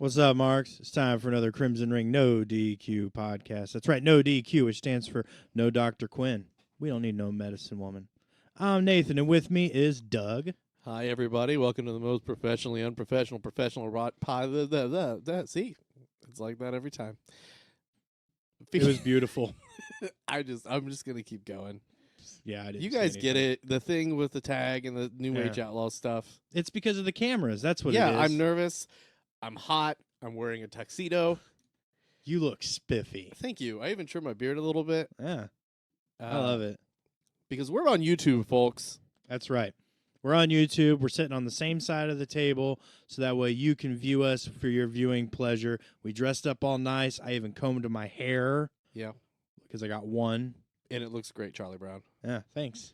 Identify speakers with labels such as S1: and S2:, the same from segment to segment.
S1: What's up, Marks? It's time for another Crimson Ring No DQ podcast. That's right, No DQ, which stands for No Dr. Quinn. We don't need no medicine woman. I'm Nathan, and with me is Doug.
S2: Hi, everybody. Welcome to the most professionally unprofessional professional See, it's like that every time.
S1: It was beautiful.
S2: I'm just gonna keep going.
S1: Yeah, I didn't.
S2: You guys get it. The thing with the tag and the New Age Outlaw stuff.
S1: It's because of the cameras. That's what it is.
S2: Yeah, I'm nervous. I'm hot. I'm wearing a tuxedo.
S1: You look spiffy.
S2: Thank you. I even trimmed my beard a little bit.
S1: Yeah, I love it.
S2: Because we're on YouTube, folks.
S1: That's right. We're on YouTube. We're sitting on the same side of the table, so that way you can view us for your viewing pleasure. We dressed up all nice. I even combed my hair.
S2: Yeah.
S1: Because I got one.
S2: And it looks great, Charlie Brown.
S1: Yeah, thanks.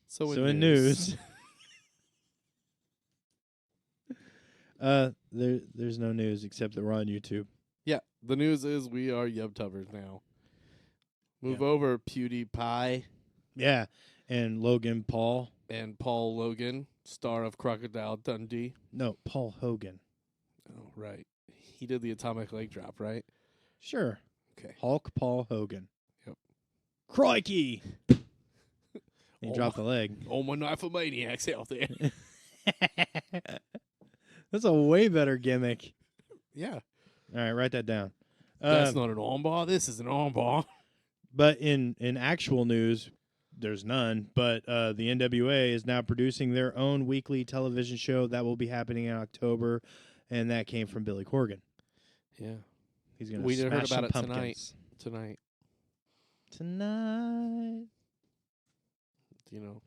S2: So
S1: in news. There's no news except that we're on YouTube.
S2: Yeah, the news is we are YubTubers now. Move over, PewDiePie.
S1: Yeah, and Logan Paul.
S2: And Paul Logan, star of Crocodile Dundee.
S1: No, Paul Hogan.
S2: Oh, right. He did the atomic leg drop, right?
S1: Sure.
S2: Okay.
S1: Hulk Paul Hogan.
S2: Yep.
S1: Crikey! He dropped the leg.
S2: Oh, my Nymphomaniacs out there.
S1: That's a way better gimmick.
S2: Yeah.
S1: All right, write that down.
S2: That's not an armbar. This is an armbar.
S1: But in actual news, there's none. But the NWA is now producing their own weekly television show that will be happening in October, and that came from Billy Corgan.
S2: Yeah.
S1: He's gonna.
S2: We
S1: smash
S2: heard about it
S1: pumpkins.
S2: tonight. You know.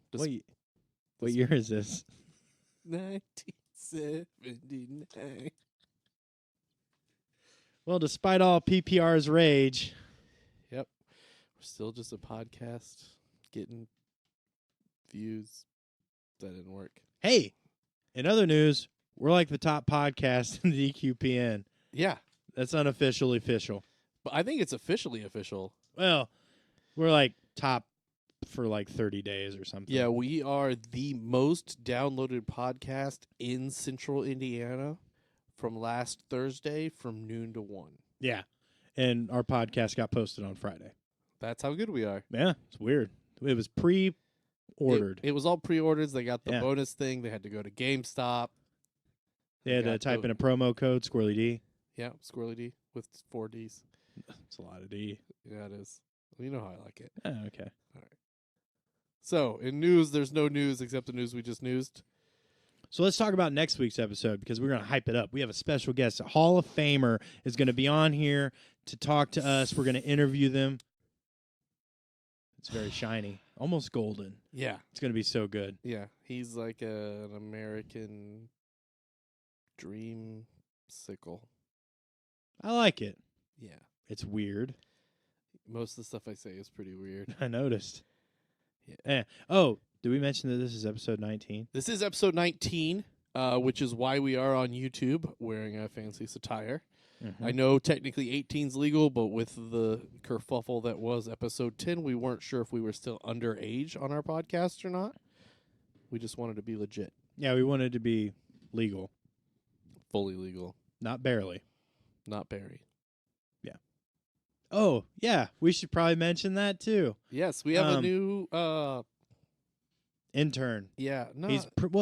S1: What year is this?
S2: 1979.
S1: Well, despite all PPR's rage.
S2: Yep. We're still just a podcast getting views. That didn't work.
S1: Hey, in other news, we're like the top podcast in the DQPN.
S2: Yeah.
S1: That's unofficially official.
S2: But I think it's officially official.
S1: Well, we're like top for like 30 days or something.
S2: Yeah, we are the most downloaded podcast in Central Indiana from last Thursday from noon to 1.
S1: Yeah. And our podcast got posted on Friday.
S2: That's how good we are.
S1: Yeah, it's weird. It was pre-ordered.
S2: It was all pre-orders. They got the
S1: Yeah.
S2: bonus thing. They had to go to GameStop.
S1: They had to type in a promo code, Squirrely D.
S2: Yeah, Squirrely D with 4 Ds.
S1: It's a lot of D.
S2: Yeah, it is. Well, you know how I like it.
S1: Oh, okay.
S2: All right. So, in news, there's no news except the news we just newsed.
S1: So let's talk about next week's episode because we're going to hype it up. We have a special guest. A Hall of Famer is going to be on here to talk to us. We're going to interview them. It's very shiny, almost golden.
S2: Yeah.
S1: It's going to be so good.
S2: Yeah. He's like an American dreamsicle.
S1: I like it.
S2: Yeah.
S1: It's weird.
S2: Most of the stuff I say is pretty weird.
S1: I noticed.
S2: Yeah.
S1: Oh, did we mention that this is episode 19?
S2: This is episode 19, which is why we are on YouTube wearing a fancy attire.
S1: Mm-hmm.
S2: I know technically 18's legal, but with the kerfuffle that was episode 10, we weren't sure if we were still underage on our podcast or not. We just wanted to be legit.
S1: Yeah, we wanted to be legal.
S2: Fully legal.
S1: Not barely.
S2: Not Barry.
S1: Yeah. Oh, yeah. We should probably mention that, too.
S2: Yes, we have a new...
S1: intern.
S2: Yeah. No.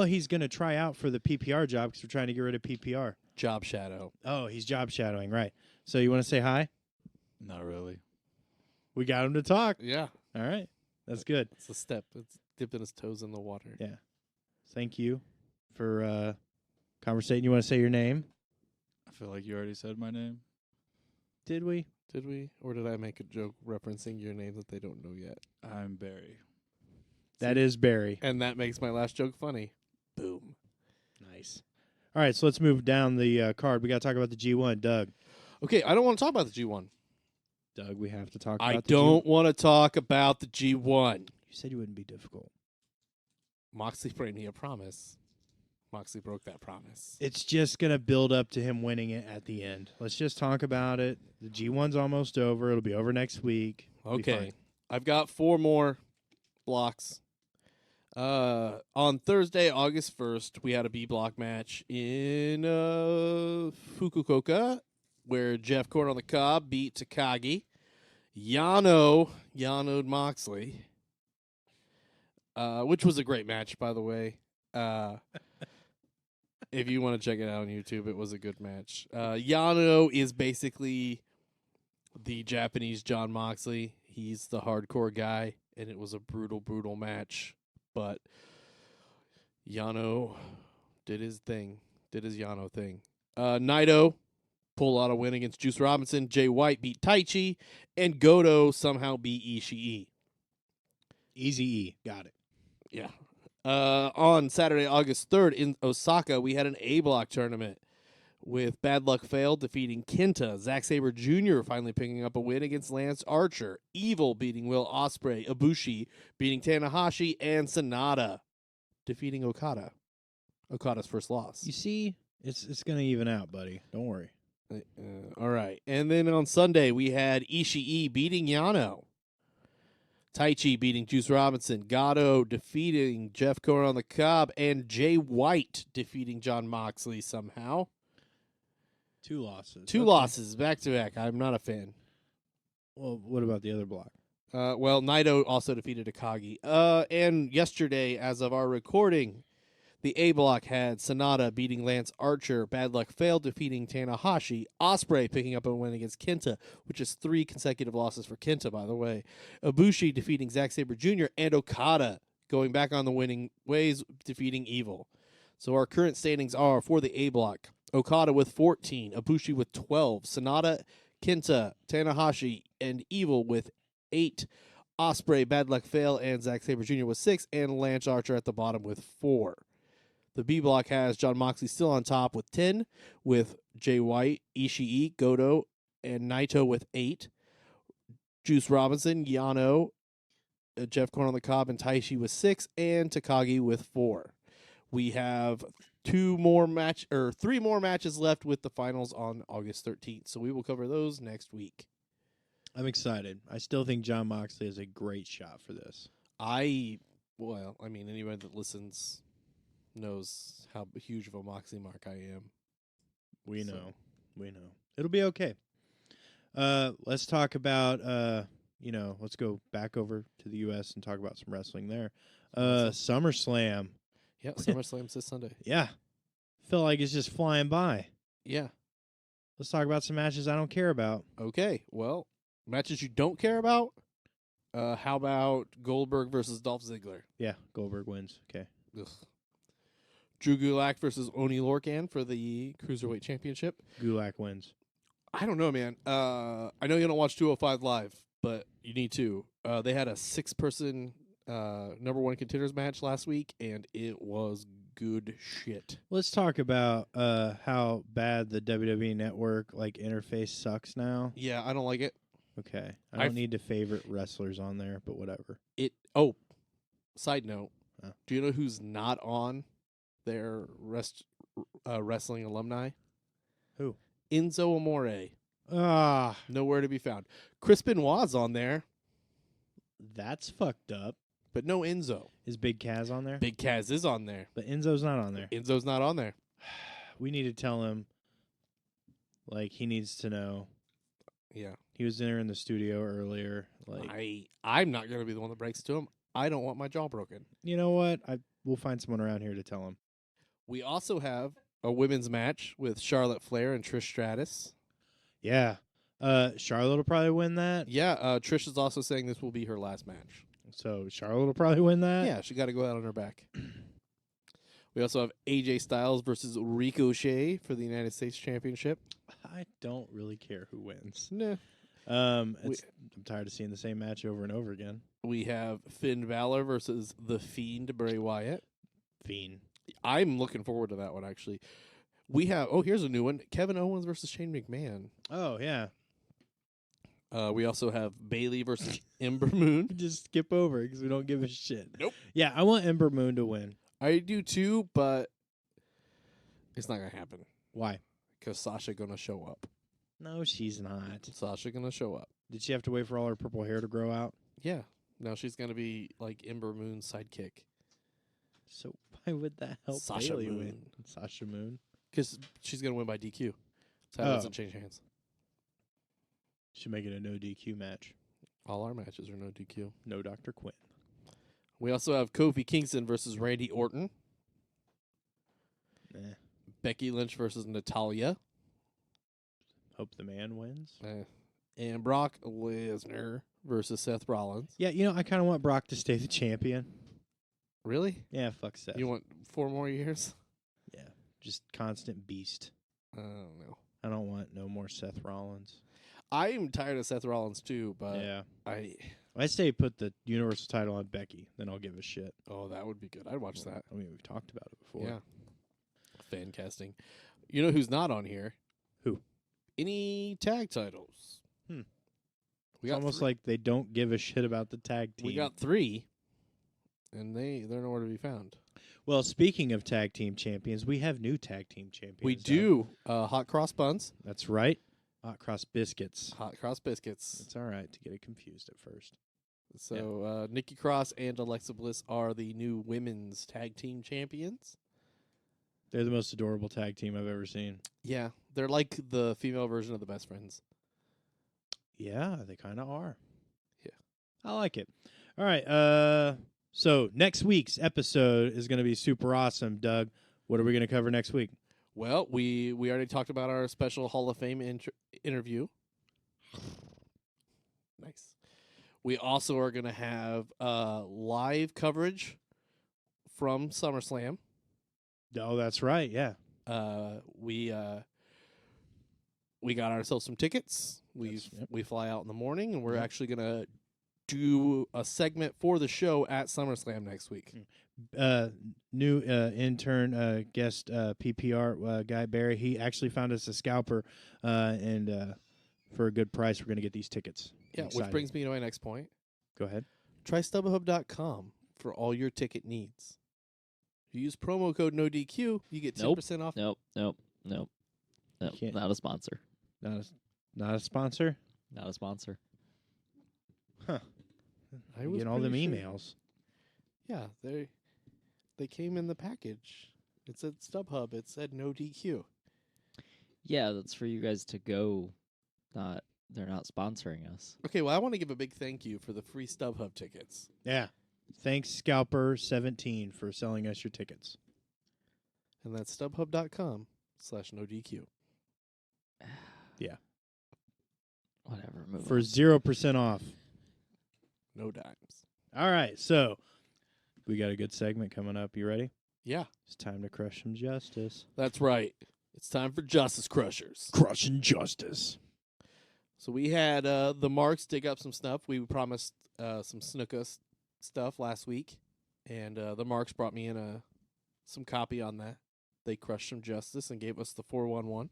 S1: He's going to try out for the PPR job because we're trying to get rid of PPR.
S2: Job shadow.
S1: Oh, he's job shadowing, right. So you want to say hi?
S3: Not really.
S1: We got him to talk.
S2: Yeah.
S1: All right. That's good.
S2: It's a step. It's dipping his toes in the water.
S1: Yeah. Thank you for conversating. You want to say your name?
S3: I feel like you already said my name.
S1: Did we?
S2: Did we? Or did I make a joke referencing your name that they don't know yet?
S3: I'm Barry.
S1: That is Barry.
S2: And that makes my last joke funny. Boom.
S1: Nice. All right, so let's move down the card. We got to talk about the G1. Doug.
S2: Okay, I don't want to talk about the G1.
S1: Doug, we have to talk about
S2: I
S1: the
S2: don't want to talk about the G1.
S1: You said you wouldn't be difficult.
S2: Moxley made me a promise. Moxley broke that promise.
S1: It's just going to build up to him winning it at the end. Let's just talk about it. The G1's almost over. It'll be over next week.
S2: Okay. I've got 4 more blocks. On Thursday, August 1st, we had a B block match in Fukuoka, where Jeff Corn on the Cob beat Takagi. Yano'd Moxley, which was a great match, by the way. If you want to check it out on YouTube, it was a good match. Yano is basically the Japanese John Moxley. He's the hardcore guy, and it was a brutal, brutal match. But Yano did his thing, did his Yano thing. Naito pulled out a win against Juice Robinson. Jay White beat Taichi, and Goto somehow beat Ishii.
S1: Easy E. Got it.
S2: Yeah. On Saturday, August 3rd in Osaka, we had an A-Block tournament with Bad Luck Fail defeating Kenta, Zack Sabre Jr. finally picking up a win against Lance Archer, Evil beating Will Ospreay, Ibushi beating Tanahashi, and Sonata defeating Okada. Okada's first loss.
S1: You see, it's going to even out, buddy. Don't worry.
S2: All right. And then on Sunday, we had Ishii beating Yano. Taichi beating Juice Robinson, Gato defeating Jeff Corn on the Cob, and Jay White defeating John Moxley somehow.
S1: 2 losses.
S2: Two losses back to back. I'm not a fan.
S1: Well, what about the other block?
S2: Well, Naito also defeated Akagi. And yesterday, as of our recording, the A block had Sonata beating Lance Archer, Bad Luck Fail defeating Tanahashi, Ospreay picking up a win against Kenta, which is 3 consecutive losses for Kenta, by the way. Ibushi defeating Zack Sabre Jr., and Okada going back on the winning ways, defeating Evil. So our current standings are for the A block: Okada with 14, Ibushi with 12, Sonata, Kenta, Tanahashi, and Evil with 8. Ospreay, Bad Luck Fail, and Zack Sabre Jr. with 6, and Lance Archer at the bottom with 4. The B block has John Moxley still on top with 10, with Jay White, Ishii, Goto, and Naito with 8. Juice Robinson, Yano, Jeff Corn on the Cob, and Taichi with 6, and Takagi with 4. We have 3 more matches left with the finals on August 13th, so we will cover those next week.
S1: I'm excited. I still think John Moxley is a great shot for this.
S2: Anybody that listens knows how huge of a Moxley mark I am.
S1: We know. It'll be okay. Let's talk about, let's go back over to the U.S. and talk about some wrestling there. SummerSlam.
S2: Yeah, SummerSlam's this Sunday.
S1: Yeah. Feel like it's just flying by.
S2: Yeah.
S1: Let's talk about some matches I don't care about.
S2: Okay, well, matches you don't care about? How about Goldberg versus Dolph Ziggler?
S1: Yeah, Goldberg wins. Okay.
S2: Ugh. Drew Gulak versus Oni Lorcan for the Cruiserweight Championship.
S1: Gulak wins.
S2: I don't know, man. I know you don't watch 205 Live, but you need to. They had a 6-person number 1 contenders match last week, and it was good shit.
S1: Let's talk about how bad the WWE Network interface sucks now.
S2: Yeah, I don't like it.
S1: Okay. I don't need to favorite wrestlers on there, but whatever.
S2: Side note. Do you know who's not on their wrestling alumni?
S1: Who?
S2: Enzo Amore.
S1: Ah.
S2: Nowhere to be found. Chris Benoit's on there.
S1: That's fucked up.
S2: But no Enzo.
S1: Is Big Kaz on there?
S2: Big Kaz is on there.
S1: But Enzo's not on there.
S2: Enzo's not on there.
S1: We need to tell him, he needs to know.
S2: Yeah.
S1: He was there in the studio earlier.
S2: I'm not going to be the one that breaks it to him. I don't want my jaw broken.
S1: You know what? We'll find someone around here to tell him.
S2: We also have a women's match with Charlotte Flair and Trish Stratus.
S1: Yeah. Charlotte will probably win that.
S2: Yeah. Trish is also saying this will be her last match.
S1: So Charlotte will probably win that?
S2: Yeah, she got to go out on her back. We also have AJ Styles versus Ricochet for the United States Championship.
S1: I don't really care who wins.
S2: Nah.
S1: I'm tired of seeing the same match over and over again.
S2: We have Finn Balor versus The Fiend, Bray Wyatt.
S1: Fiend.
S2: I'm looking forward to that one, actually. We have, here's a new one. Kevin Owens versus Shane McMahon.
S1: Oh, yeah.
S2: We also have Bayley versus Ember Moon.
S1: Just skip over because we don't give a shit.
S2: Nope.
S1: Yeah, I want Ember Moon to win.
S2: I do too, but it's not going to happen.
S1: Why?
S2: Because Sasha going to show up.
S1: No, she's not.
S2: Sasha going to show up.
S1: Did she have to wait for all her purple hair to grow out?
S2: Yeah. Now she's going to be like Ember Moon's sidekick.
S1: So why would that help
S2: Sasha
S1: Bayley
S2: Moon.
S1: win? Sasha Moon?
S2: Because she's going to win by DQ. Title
S1: Oh.
S2: doesn't change hands.
S1: Should make it a no DQ match.
S2: All our matches are no DQ.
S1: No Dr. Quinn.
S2: We also have Kofi Kingston versus Randy Orton.
S1: Eh.
S2: Becky Lynch versus Natalya.
S1: Hope the man wins.
S2: And Brock Lesnar versus Seth Rollins.
S1: Yeah, I kind of want Brock to stay the champion.
S2: Really?
S1: Yeah, fuck Seth.
S2: You want 4 more years?
S1: Yeah, just constant beast.
S2: I don't know.
S1: I don't want no more Seth Rollins.
S2: I am tired of Seth Rollins too, but
S1: Yeah.
S2: I
S1: say put the Universal title on Becky, then I'll give a shit.
S2: that would be good. I'd watch that.
S1: I mean, we've talked about it before.
S2: Yeah. Fan casting. You know who's not on here?
S1: Who?
S2: Any tag titles.
S1: Hmm.
S2: We
S1: It's
S2: got
S1: almost
S2: three.
S1: like they don't give a shit about the tag team.
S2: We got 3, and they're nowhere to be found.
S1: Well, speaking of tag team champions, we have new tag team champions.
S2: We do. Hot cross buns.
S1: That's right. Hot cross biscuits.
S2: Hot cross biscuits.
S1: It's all right to get it confused at first.
S2: So Nikki Cross and Alexa Bliss are the new women's tag team champions.
S1: They're the most adorable tag team I've ever seen.
S2: Yeah, they're like the female version of the Best Friends.
S1: Yeah, they kind of are.
S2: Yeah.
S1: I like it. All right. So next week's episode is going to be super awesome, Doug. What are we going to cover next week?
S2: Well, we already talked about our special Hall of Fame interview. Nice. We also are going to have live coverage from SummerSlam.
S1: Oh, that's right. Yeah.
S2: We got ourselves some tickets. We fly out in the morning, and we're
S1: Yep.
S2: actually going to do a segment for the show at SummerSlam next week.
S1: New intern guest PPR guy Barry. He actually found us a scalper, and for a good price, we're going to get these tickets.
S2: Yeah, which brings me to my next point.
S1: Go ahead.
S2: Try StubHub.com for all your ticket needs. If you use promo code NODQ, you get 10% off.
S4: Nope.
S1: Can't-
S4: Not a sponsor.
S1: Not a sponsor.
S4: Not a sponsor.
S1: Huh.
S2: I
S1: You
S2: was
S1: get all them
S2: pretty sure.
S1: emails.
S2: Yeah, they came in the package. It said StubHub. It said no DQ.
S4: Yeah, that's for you guys to go. They're not sponsoring us.
S2: Okay, well, I want to give a big thank you for the free StubHub tickets.
S1: Yeah. Thanks, Scalper17, for selling us your tickets.
S2: And that's StubHub.com/NoDQ.
S1: Yeah.
S4: Whatever. Move
S1: For
S4: on.
S1: 0% off.
S2: No dimes.
S1: All right. So we got a good segment coming up. You ready?
S2: Yeah,
S1: It's time to crush some justice.
S2: that's right. It's time for Justice Crushers.
S1: Crushing justice.
S2: So we had the Marks dig up some stuff. We promised some Snuka stuff last week, and the Marks brought me in some copy on that. They crushed some justice and gave us the 411.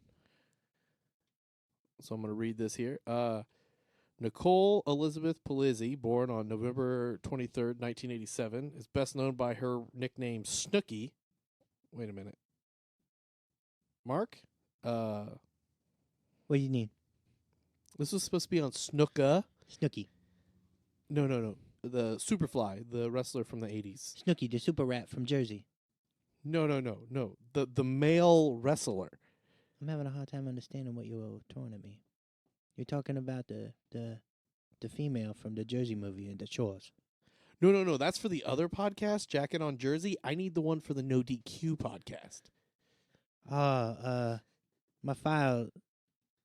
S2: So I'm going to read this here. Nicole Elizabeth Palizzi, born on November 23rd, 1987, is best known by her nickname Snooky. Wait a minute. Mark?
S1: What do you need?
S2: This was supposed to be on Snuka.
S1: Snooky.
S2: No. The Superfly, the wrestler from the 80s.
S1: Snooky, the super rat from Jersey.
S2: No. The male wrestler.
S1: I'm having a hard time understanding what you were throwing at me. You're talking about the female from the Jersey movie and the Shores.
S2: No. That's for the other podcast, Jacket on Jersey. I need the one for the No DQ podcast.
S1: My file.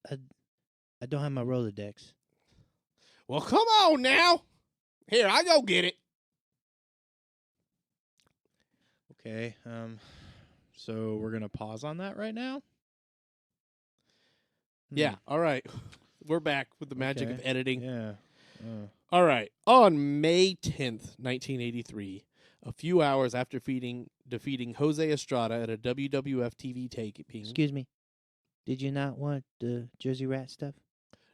S1: I don't have my Rolodex.
S2: Well, come on now. Here, I go get it.
S1: Okay. So we're gonna pause on that right now.
S2: Yeah, all right. We're back with the magic of
S1: Okay.
S2: editing.
S1: Yeah.
S2: All right. On May 10th, 1983, a few hours after defeating Jose Estrada at a WWF TV taping.
S1: Excuse me. Did you not want the Jersey Rat stuff?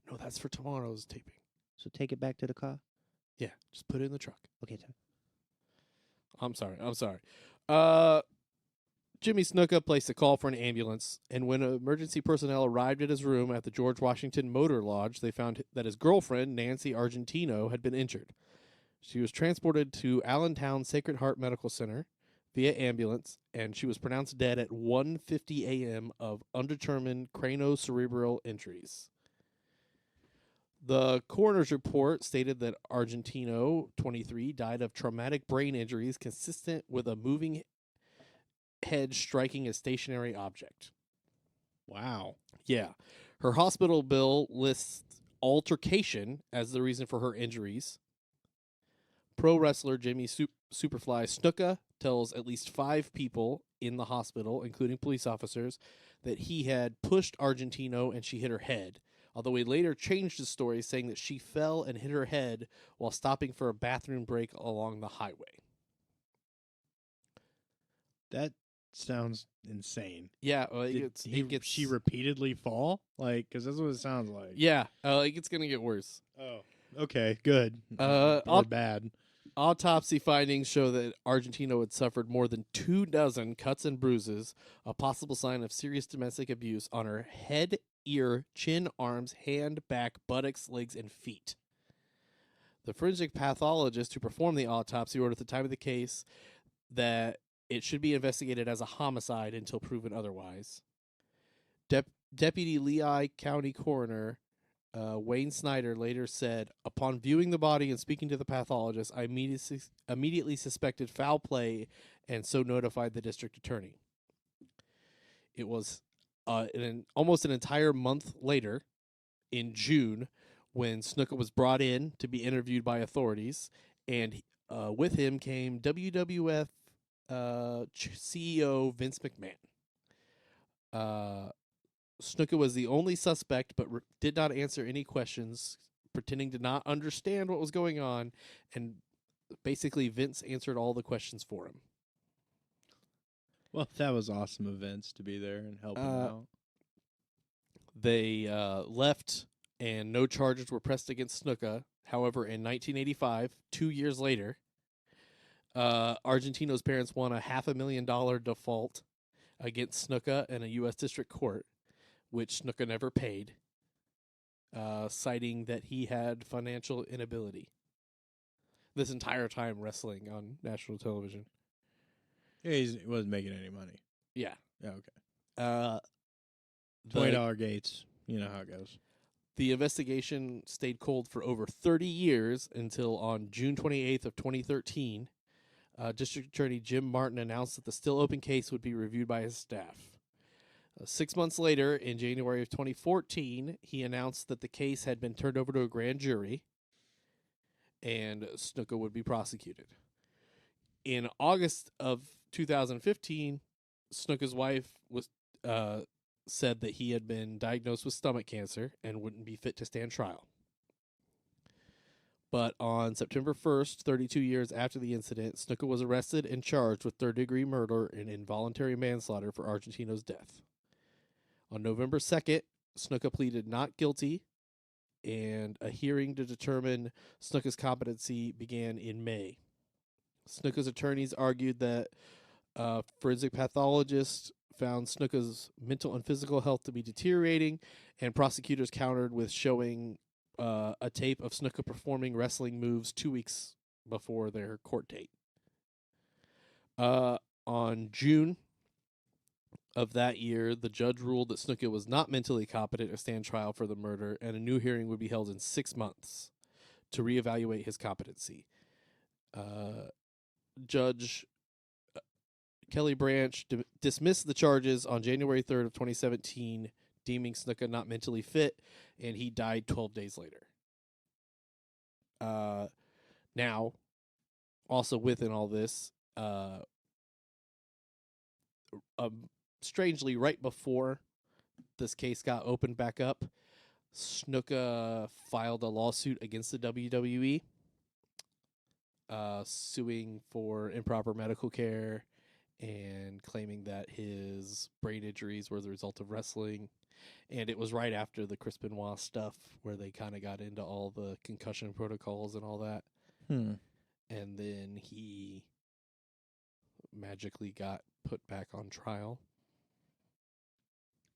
S2: No, that's for tomorrow's taping.
S1: So take it back to the car.
S2: Yeah, just put it in the truck.
S1: Okay, sir.
S2: I'm sorry. Jimmy Snuka placed a call for an ambulance, and when emergency personnel arrived at his room at the George Washington Motor Lodge, they found that his girlfriend, Nancy Argentino, had been injured. She was transported to Allentown Sacred Heart Medical Center. via ambulance, and she was pronounced dead at 1:50 a.m. of undetermined cranocerebral injuries. The coroner's report stated that Argentino, 23, died of traumatic brain injuries consistent with a moving head striking a stationary object.
S1: Wow.
S2: Yeah. Her hospital bill lists altercation as the reason for her injuries. Pro wrestler Jimmy Superfly Snuka tells at least 5 people in the hospital, including police officers, that he had pushed Argentino and she hit her head, although he later changed his story, saying that she fell and hit her head while stopping for a bathroom break along the highway.
S1: That sounds insane.
S2: Yeah,
S1: She repeatedly fall? Like, because that's what it sounds like.
S2: Yeah, it's going to get worse.
S1: Oh, okay, good.
S2: I'll-
S1: Bad.
S2: Autopsy findings show that Argentino had suffered more than 24 cuts and bruises, a possible sign of serious domestic abuse on her head, ear, chin, arms, hand, back, buttocks, legs, and feet. The forensic pathologist who performed the autopsy wrote at the time of the case that it should be investigated as a homicide until proven otherwise. Deputy Lehigh County Coroner Wayne Snyder later said, "Upon viewing the body and speaking to the pathologist, I immediately suspected foul play and so notified the district attorney." It was almost an entire month later, in June, when Snuka was brought in to be interviewed by authorities, and with him came WWF CEO Vince McMahon. Snuka was the only suspect, but did not answer any questions, pretending to not understand what was going on, and basically Vince answered all the questions for him.
S1: Well, that was awesome of Vince to be there and help him out.
S2: They left, and no charges were pressed against Snuka. However, in 1985, 2 years later, Argentino's parents won a $500,000 default against Snuka in a U.S. district court, which Snuka never paid, citing that he had financial inability. This entire time wrestling on national television.
S1: Yeah, he wasn't making any money.
S2: Yeah.
S1: Yeah, okay.
S2: The
S1: $20 gates. You know how it goes.
S2: The investigation stayed cold for over 30 years until on June 28th of 2013, District Attorney Jim Martin announced that the still open case would be reviewed by his staff. 6 months later, in January of 2014, he announced that the case had been turned over to a grand jury and Snuka would be prosecuted. In August of 2015, Snuka's wife was said that he had been diagnosed with stomach cancer and wouldn't be fit to stand trial. But on September 1st, 32 years after the incident, Snuka was arrested and charged with third-degree murder and involuntary manslaughter for Argentino's death. On November 2nd, Snuka pleaded not guilty, and a hearing to determine Snuka's competency began in May. Snuka's attorneys argued that forensic pathologists found Snuka's mental and physical health to be deteriorating, and prosecutors countered with showing a tape of Snuka performing wrestling moves 2 weeks before their court date. On June of that year, the judge ruled that Snuka was not mentally competent to stand trial for the murder, and a new hearing would be held in 6 months to reevaluate his competency. Judge Kelly Branch dismissed the charges on January 3rd of 2017, deeming Snuka not mentally fit, and he died 12 days later. Now, also within all this, strangely, right before this case got opened back up, Snuka filed a lawsuit against the WWE, suing for improper medical care and claiming that his brain injuries were the result of wrestling. And it was right after the Chris Benoit stuff where they kind of got into all the concussion protocols and all that. And then he magically got put back on trial.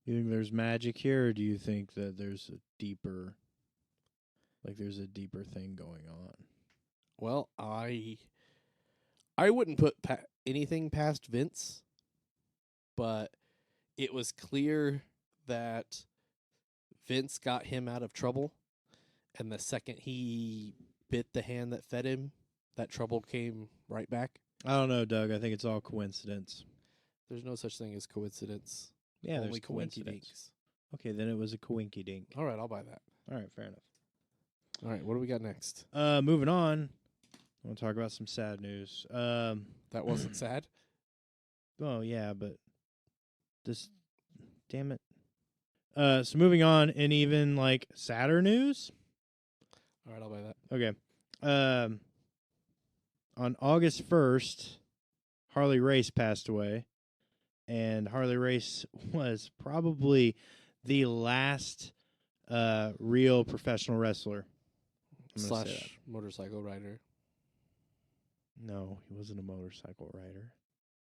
S1: You think there's magic here, or do you think that there's a deeper thing going on?
S2: Well, I I wouldn't put anything past Vince, but it was clear that Vince got him out of trouble, and the second he bit the hand that fed him, that trouble came right back.
S1: I don't know, Doug. I think it's all coincidence.
S2: There's no such thing as coincidence.
S1: Yeah,
S2: Only
S1: there's coincidence.
S2: coincidence.
S1: Okay, then it was a coinky dink.
S2: All right, I'll buy that.
S1: All right, fair enough.
S2: All right, what do we got next?
S1: Moving on. I want to talk about some sad news.
S2: That wasn't sad.
S1: Oh yeah, but this, damn it. So moving on, and even like sadder news.
S2: All right, I'll buy that.
S1: Okay. On August 1st, Harley Race passed away, and Harley Race was probably the last real professional wrestler. I'm gonna say that.
S2: Slash motorcycle rider.
S1: No, he wasn't a motorcycle rider.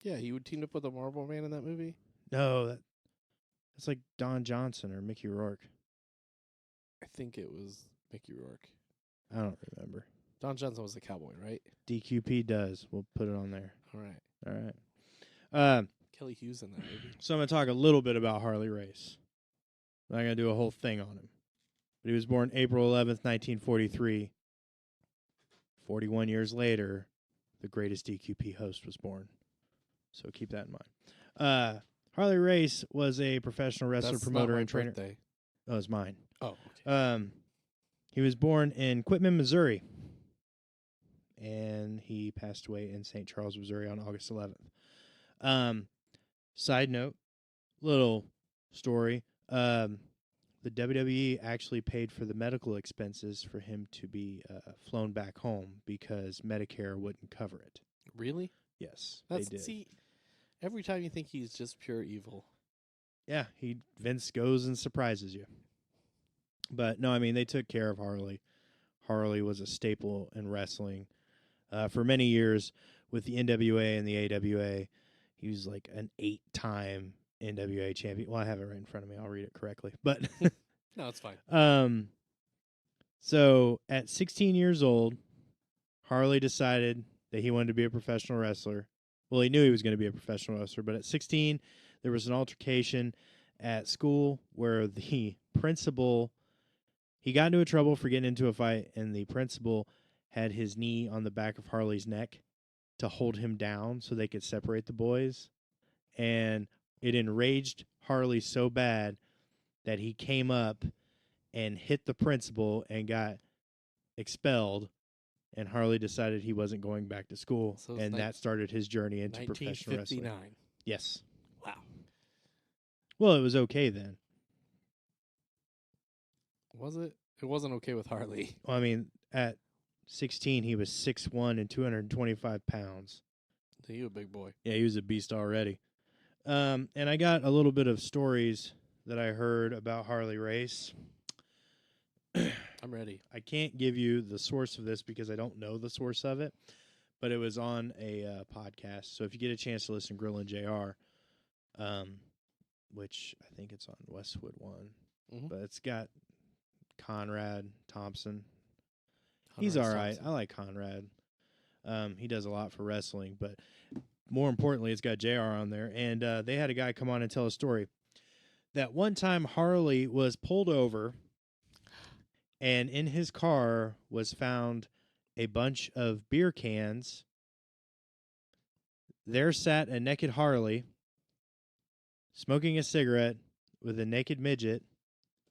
S2: Yeah, he would team up with a Marlboro Man in that movie.
S1: No, that's like Don Johnson or Mickey Rourke.
S2: I think it was Mickey Rourke.
S1: I don't remember.
S2: Don Johnson was the cowboy, right?
S1: DQP does. We'll put it on there.
S2: All right.
S1: All right.
S2: Kelly Hughes in that movie.
S1: So I'm going to talk a little bit about Harley Race. I'm not going to do a whole thing on him. But he was born April 11th, 1943. 41 years later, the greatest DQP host was born. So keep that in mind. Harley Race was a professional wrestler,
S2: That's
S1: promoter,
S2: not my
S1: and trainer.
S2: birthday.
S1: Oh, it's mine.
S2: Oh, okay.
S1: He was born in Quitman, Missouri. And he passed away in St. Charles, Missouri on August 11th. Side note, little story. The WWE actually paid for the medical expenses for him to be flown back home because Medicare wouldn't cover it.
S2: Really?
S1: Yes,
S2: That's
S1: they did.
S2: see. Every time you think he's just pure evil.
S1: Yeah, Vince goes and surprises you. But no, I mean, they took care of Harley. Harley was a staple in wrestling for many years with the NWA and the AWA. He was like an 8-time NWA champion. Well, I have it right in front of me. I'll read it correctly. But
S2: No, it's fine.
S1: So at 16 years old, Harley decided that he wanted to be a professional wrestler. Well, he knew he was going to be a professional wrestler, but at 16, there was an altercation at school where the principal, he got into trouble for getting into a fight, and the principal had his knee on the back of Harley's neck to hold him down so they could separate the boys. And it enraged Harley so bad that he came up and hit the principal and got expelled. And Harley decided he wasn't going back to school,
S2: So it's
S1: and that started his journey into professional wrestling.
S2: 1959.
S1: Yes.
S2: Wow.
S1: Well, it was okay then.
S2: Was it? It wasn't okay with Harley.
S1: Well, I mean, at 16, he was 6'1" and 225 pounds.
S2: So you a big boy.
S1: Yeah, he was a beast already. And I got a little bit of stories that I heard about Harley Race.
S2: I'm ready.
S1: I can't give you the source of this because I don't know the source of it, but it was on a podcast. So if you get a chance to listen to Grill and JR, which I think it's on Westwood One, but it's got Conrad Thompson. He's all right. I like Conrad. He does a lot for wrestling, but more importantly, it's got JR on there. And they had a guy come on and tell a story that one time Harley was pulled over, and in his car was found a bunch of beer cans. There sat a naked Harley smoking a cigarette with a naked midget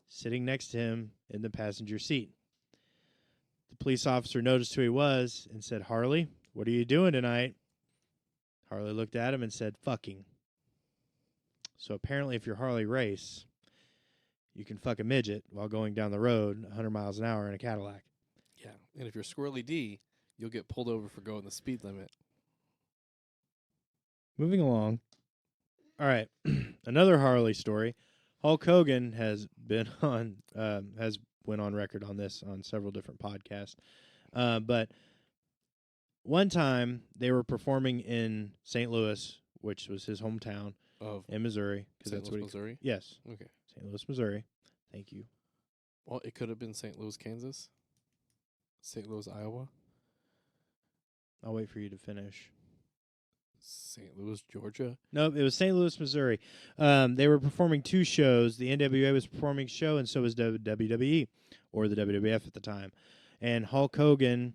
S1: sitting next to him in the passenger seat. The police officer noticed who he was and said, "Harley, what are you doing tonight?" Harley looked at him and said, "Fucking." So apparently if you're Harley Race, you can fuck a midget while going down the road 100 miles an hour in a Cadillac.
S2: Yeah. And if you're Squirrely D, you'll get pulled over for going the speed limit.
S1: Moving along. All right. Another Harley story. Hulk Hogan has been on, went on record on this on several different podcasts. But one time they were performing in St. Louis, which was his hometown in Missouri.
S2: St. Louis, Missouri?
S1: Yes.
S2: Okay.
S1: St. Louis, Missouri. Thank you.
S2: Well, it could have been St. Louis, Kansas. St. Louis, Iowa.
S1: I'll wait for you to finish.
S2: St. Louis, Georgia.
S1: Nope, it was St. Louis, Missouri. They were performing two shows. The NWA was performing a show, and so was WWE, or the WWF at the time. And Hulk Hogan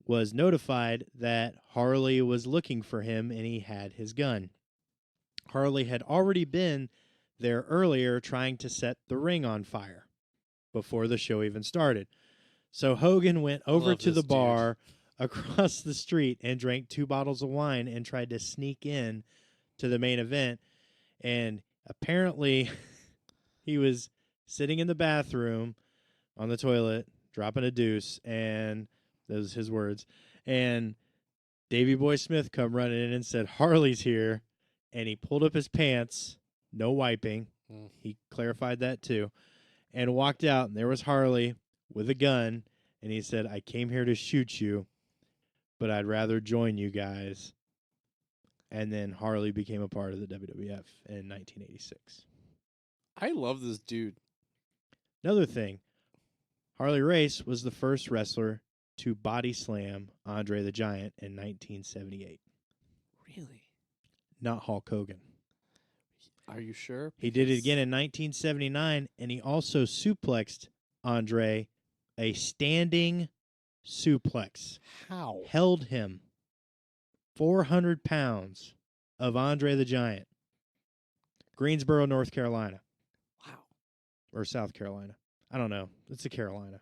S1: was notified that Harley was looking for him, and he had his gun. Harley had already been there earlier trying to set the ring on fire before the show even started. So Hogan went over to the bar across the street and drank 2 bottles of wine and tried to sneak in to the main event. And apparently he was sitting in the bathroom on the toilet, dropping a deuce, and those his words. And Davey Boy Smith come running in and said, "Harley's here." And he pulled up his pants, no wiping. He clarified that too. And walked out, and there was Harley with a gun. And he said, "I came here to shoot you, but I'd rather join you guys." And then Harley became a part of the WWF in 1986.
S2: I love this dude.
S1: Another thing, Harley Race was the first wrestler to body slam Andre the Giant in 1978.
S2: Really?
S1: Not Hulk Hogan.
S2: Are you sure?
S1: He did it again in 1979, and he also suplexed Andre, a standing suplex.
S2: How?
S1: Held him 400 pounds of Andre the Giant. Greensboro, North Carolina.
S2: Wow.
S1: Or South Carolina. I don't know. It's a Carolina.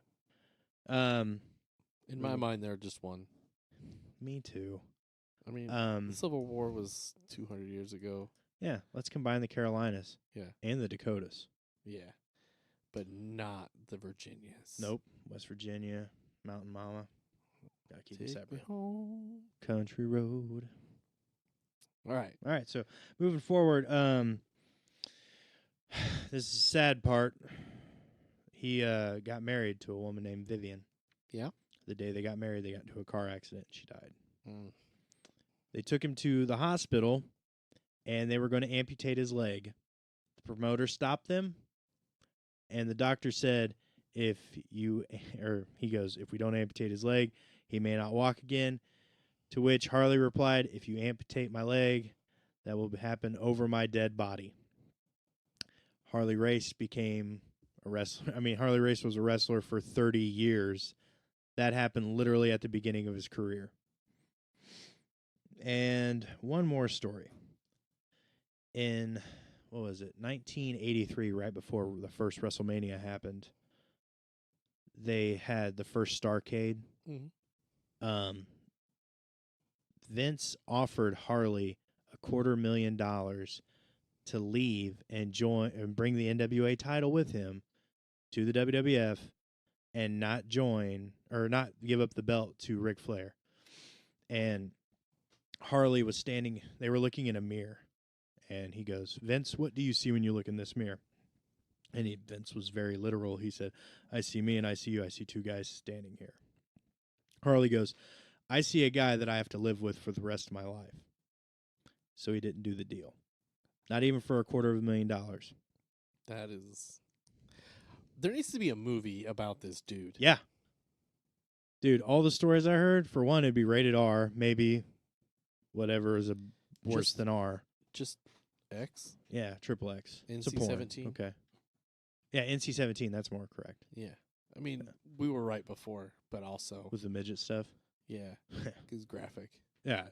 S2: In my mind, they're just one.
S1: Me too.
S2: I mean, the Civil War was 200 years ago.
S1: Yeah, let's combine the Carolinas.
S2: Yeah.
S1: And the Dakotas.
S2: Yeah. But not the Virginias.
S1: Nope. West Virginia, Mountain Mama. Gotta keep it
S2: Take
S1: separate.
S2: me home.
S1: Country Road.
S2: All right.
S1: So moving forward, this is the sad part. He got married to a woman named Vivian.
S2: Yeah.
S1: The day they got married, they got into a car accident. She died.
S2: Mm.
S1: They took him to the hospital, and they were going to amputate his leg. The promoter stopped them, and the doctor said, if we don't amputate his leg, he may not walk again. To which Harley replied, "If you amputate my leg, that will happen over my dead body." Harley Race became a wrestler. Harley Race was a wrestler for 30 years. That happened literally at the beginning of his career. And one more story. In, 1983, right before the first WrestleMania happened, they had the first Starrcade.
S2: Mm-hmm.
S1: Vince offered Harley $250,000 to leave and join and bring the NWA title with him to the WWF and not give up the belt to Ric Flair. And Harley was standing, they were looking in a mirror, and he goes, "Vince, what do you see when you look in this mirror?" And Vince was very literal. He said, "I see me and I see you. I see two guys standing here." Harley goes, "I see a guy that I have to live with for the rest of my life." So he didn't do the deal. Not even for $250,000.
S2: That is... There needs to be a movie about this dude.
S1: Yeah. Dude, all the stories I heard, for one, it'd be rated R, maybe whatever is worse than R.
S2: Just X?
S1: Yeah, triple X. It's a
S2: NC-17?
S1: porn. Okay. Yeah, NC-17, that's more correct.
S2: Yeah. I mean, we were right before, but also...
S1: With the midget stuff?
S2: Yeah. It's graphic.
S1: Yeah.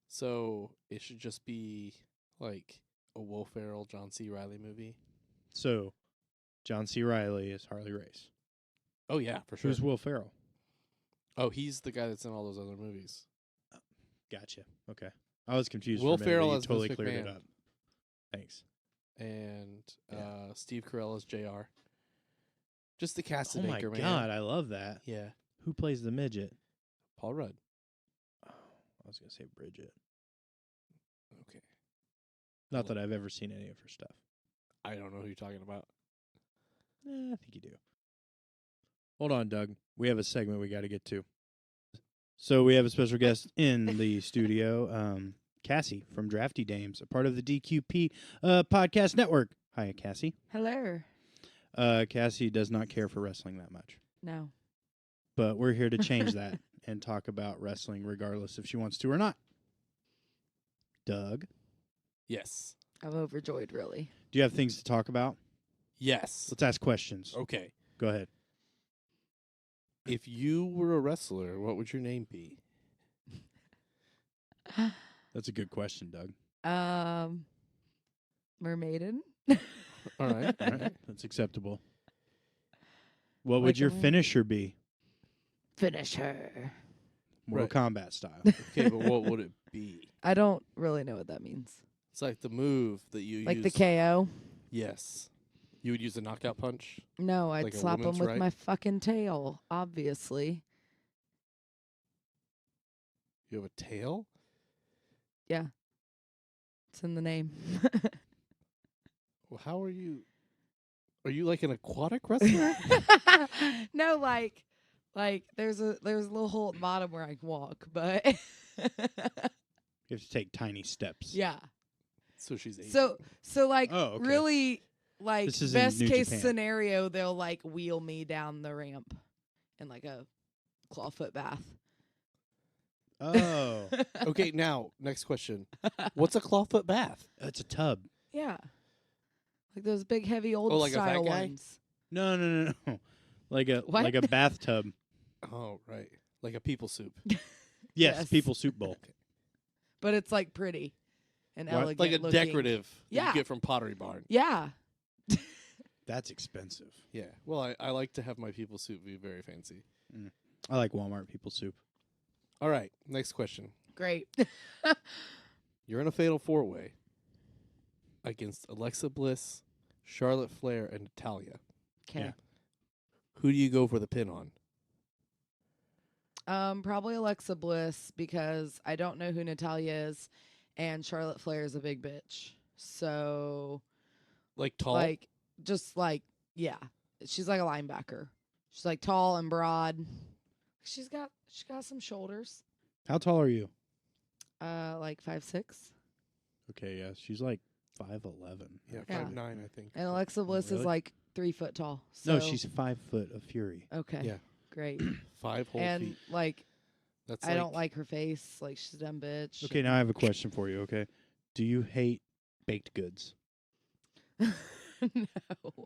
S2: So, it should just be, like, a Will Ferrell, John C. Reilly movie?
S1: So, John C. Reilly is Harley Race.
S2: Oh, yeah, for sure.
S1: Who's Will Ferrell?
S2: Oh, he's the guy that's in all those other movies.
S1: Gotcha. Okay. I was confused
S2: Will
S1: for a minute,
S2: Ferrell
S1: but you
S2: as
S1: totally
S2: Vince
S1: cleared it
S2: McMahon.
S1: up. Thanks.
S2: And
S1: Yeah.
S2: Steve Carell as JR. Just the cast
S1: Oh
S2: of
S1: my
S2: Anchorman.
S1: God, I love that.
S2: Yeah.
S1: Who plays the midget?
S2: Paul Rudd.
S1: Oh, I was going to say Bridget.
S2: Okay.
S1: Not that I've ever seen any of her stuff.
S2: I don't know who you're talking about.
S1: I think you do. Hold on, Doug. We have a segment we got to get to. So we have a special guest in the studio, Cassie from Drafty Dames, a part of the DQP podcast network. Hi, Cassie.
S5: Hello.
S1: Cassie does not care for wrestling that much,
S5: No.
S1: but we're here to change that and talk about wrestling regardless if she wants to or not. Doug,
S2: Yes.
S5: I'm overjoyed, really.
S1: do you have things to talk about?
S2: Yes.
S1: Let's ask questions.
S2: Okay.
S1: Go ahead.
S2: If you were a wrestler, what would your name be?
S1: That's a good question, Doug.
S5: Mermaiden.
S2: All right.
S1: All right, that's acceptable. What would
S5: Like
S1: your
S5: a-
S1: finisher be?
S5: Finish her.
S1: Mortal
S2: Right.
S1: Kombat style.
S2: Okay, but what would it be?
S5: I don't really know what that means.
S2: It's like the move that you
S5: Like
S2: use.
S5: the KO?
S2: Yes. You would use a knockout punch?
S5: No, I'd
S2: Like a
S5: slap him
S2: woman's
S5: with
S2: right?
S5: my fucking tail, obviously.
S2: You have a tail?
S5: Yeah. It's in the name.
S2: Well, how are you? Are you like an aquatic wrestler?
S5: No, like there's a little hole at the bottom where I can walk, but
S1: You have to take tiny steps.
S5: yeah.
S2: So she's 8.
S5: So like
S1: Oh, okay.
S5: really like
S1: This is in
S5: best
S1: New
S5: case
S1: Japan.
S5: scenario, they'll like wheel me down the ramp in like a clawfoot bath.
S1: Oh,
S2: Okay, now, next question. What's a clawfoot bath?
S1: that's a tub.
S5: Yeah. Like those big heavy old
S2: Oh, like a fat
S5: style
S2: guy?
S5: ones.
S1: No. Like a
S5: What?
S1: like a bathtub.
S2: Oh, right. Like a people soup.
S1: Yes,
S5: Yes.
S1: people soup bowl.
S5: But it's like pretty and
S1: What?
S5: elegant
S2: Like a
S5: looking.
S2: decorative that
S5: Yeah.
S2: you get from Pottery Barn.
S5: Yeah.
S1: That's expensive.
S2: Yeah. Well, I like to have my people soup be very fancy.
S1: I like Walmart people soup.
S2: All right, next question.
S5: Great.
S2: You're in a fatal 4-way against Alexa Bliss, Charlotte Flair, and Natalya.
S5: Okay.
S1: Yeah.
S2: Who do you go for the pin on?
S5: Probably Alexa Bliss because I don't know who Natalya is, and Charlotte Flair is a big bitch. So,
S2: Like tall?
S5: like, just like, yeah, she's like a linebacker. She's like tall and broad. She got some shoulders.
S1: How tall are you?
S5: Like 5'6".
S1: Okay, yeah, she's like 5'11".
S2: yeah,
S5: Yeah.
S2: 5'9", I think.
S5: And Alexa Bliss
S1: really?
S5: is like 3 foot tall. So,
S1: No, she's 5 foot of fury.
S5: okay.
S2: Yeah.
S5: Great.
S2: 5 whole
S5: And
S2: feet.
S5: like,
S2: That's
S5: I don't like her face. Like she's a dumb bitch.
S1: Okay, now I have a question for you. Okay, do you hate baked goods
S5: No.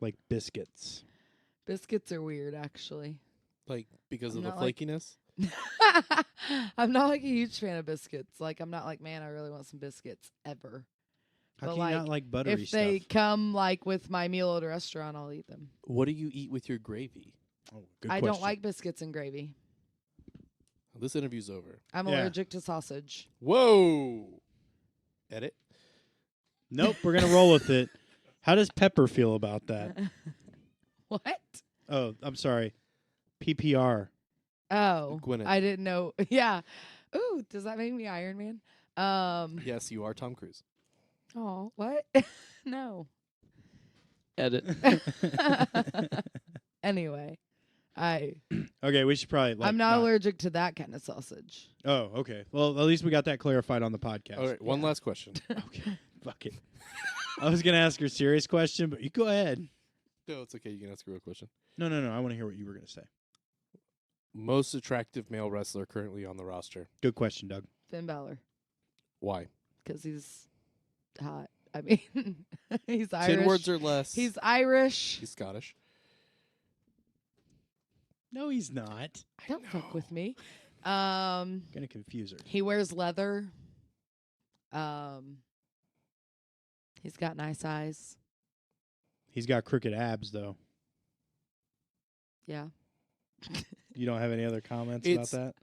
S1: like biscuits?
S5: Biscuits are weird, actually.
S2: like because
S5: I'm
S2: of the
S5: not like-
S2: flakiness.
S5: I'm not like a huge fan of biscuits. Like I'm not like, man, I really want some biscuits ever.
S1: How
S5: But,
S1: can you not like buttery
S5: If
S1: stuff?
S5: they come like with my meal at a restaurant, I'll eat them.
S2: What do you eat with your gravy?
S1: Oh, good
S5: I
S1: question.
S5: don't like biscuits and gravy.
S2: This interview's over.
S5: I'm
S1: Yeah.
S5: allergic to sausage.
S2: Whoa! Edit.
S1: Nope, we're gonna roll with it. How does Pepper feel about that?
S5: What?
S1: Oh, I'm sorry. PPR.
S5: Oh,
S2: Gwyneth.
S5: I didn't know. Yeah. Ooh, does that make me Iron Man?
S2: Yes, you are Tom Cruise.
S5: Oh, what? No.
S4: Edit.
S5: Anyway,
S1: Okay, we should probably. Like,
S5: I'm not allergic to that kind of sausage.
S1: Oh, okay. Well, at least we got that clarified on the podcast.
S2: All right, one
S5: Yeah.
S2: last question.
S1: Okay. Fuck it. I was gonna ask her a serious question, but you go ahead.
S2: No, it's okay. You can ask a real question.
S1: No. I want to hear what you were gonna say.
S2: Most attractive male wrestler currently on the roster.
S1: Good question, Doug.
S5: Finn Balor,
S2: Why?
S5: because he's hot. I mean, he's Irish.
S2: 10 words or less.
S5: He's Irish.
S2: He's Scottish.
S1: No, he's not.
S5: Don't fuck with me.
S1: Gonna confuse her.
S5: He wears leather. He's got nice eyes.
S1: He's got crooked abs, though.
S5: Yeah.
S1: You don't have any other comments
S2: It's-
S1: about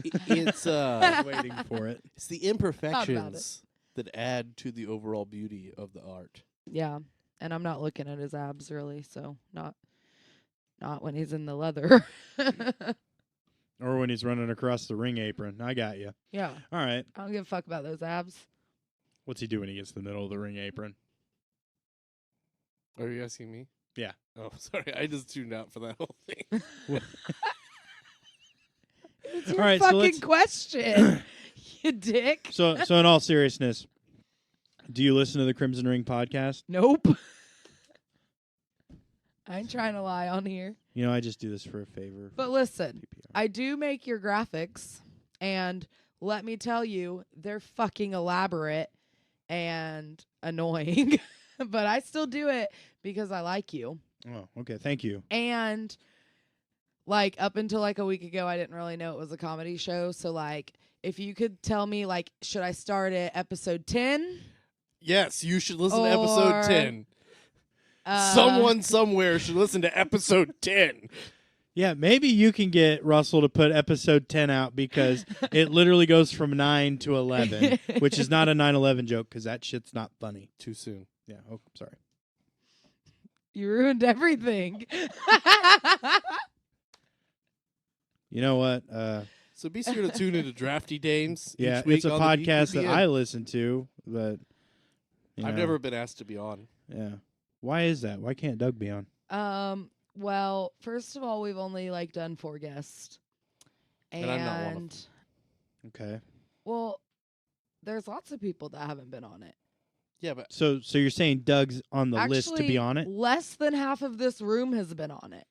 S2: It's
S1: that? Waiting for it.
S2: it's the imperfections that add to the overall beauty of the art.
S5: Yeah. And I'm not looking at his abs really, so not when he's in the leather.
S1: Or when he's running across the ring apron. I got you.
S5: Yeah.
S1: All right.
S5: I don't give a fuck about those abs.
S1: What's he doing when he gets to the middle of the ring apron?
S2: Are you asking me?
S1: Yeah.
S2: Oh, sorry. I just tuned out for that whole thing.
S5: It's your
S1: All right, so
S5: fucking
S1: let's-
S5: question, you dick.
S1: So in all seriousness, do you listen to the Crimson Ring podcast?
S5: Nope. I ain't trying to lie on here.
S1: You know, I just do this for a favor.
S5: But listen,
S1: PPR.
S5: I do make your graphics, and let me tell you, they're fucking elaborate. and annoying, but I still do it because I like you.
S1: Oh, okay. Thank you.
S5: And like up until like a week ago, I didn't really know it was a comedy show. So like, if you could tell me, like, should I start at episode 10?
S2: Yes, you should listen to
S5: Or,
S2: episode 10. Someone somewhere should listen to episode 10.
S1: Yeah, maybe you can get Russell to put episode 10 out because it literally goes from 9 to 11, which is not a 9/11 joke because that shit's not funny.
S2: Too soon.
S1: Yeah. Oh, sorry.
S5: You ruined everything.
S1: You know what?
S2: So be sure to tune into Drafty Dames.
S1: Yeah,
S2: each week
S1: it's a
S2: on the
S1: podcast that
S2: DQPN.
S1: I listen to, but you
S2: I've
S1: know,
S2: never been asked to be on.
S1: Yeah. Why is that? Why can't Doug be on?
S5: Well, first of all, we've only like done 4 guests.
S2: And I'm not one of them.
S1: Okay.
S5: Well, there's lots of people that haven't been on it.
S2: Yeah, but
S1: So you're saying Doug's on the list to be
S5: Actually,
S1: on it?
S5: less than half of this room has been on it.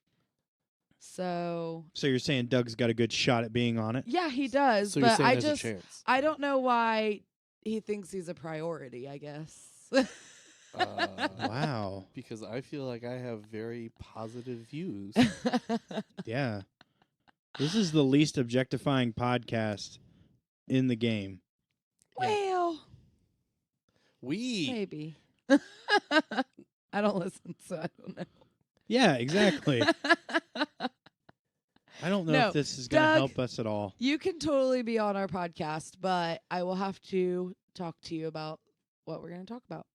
S5: So
S1: So you're saying Doug's got a good shot at being on it?
S5: yeah, he does.
S2: so you're
S5: but
S2: saying
S5: I
S2: there's
S5: just
S2: a chance.
S5: I don't know why he thinks he's a priority, I guess.
S1: Wow.
S2: Because I feel like I have very positive views.
S1: Yeah. This is the least objectifying podcast in the game.
S5: Well,
S2: We
S5: maybe. I don't listen, so I don't know.
S1: Yeah, exactly. I don't know
S5: No,
S1: if this is going to
S5: Doug,
S1: help us at all.
S5: You can totally be on our podcast, but I will have to talk to you about what we're going to talk about.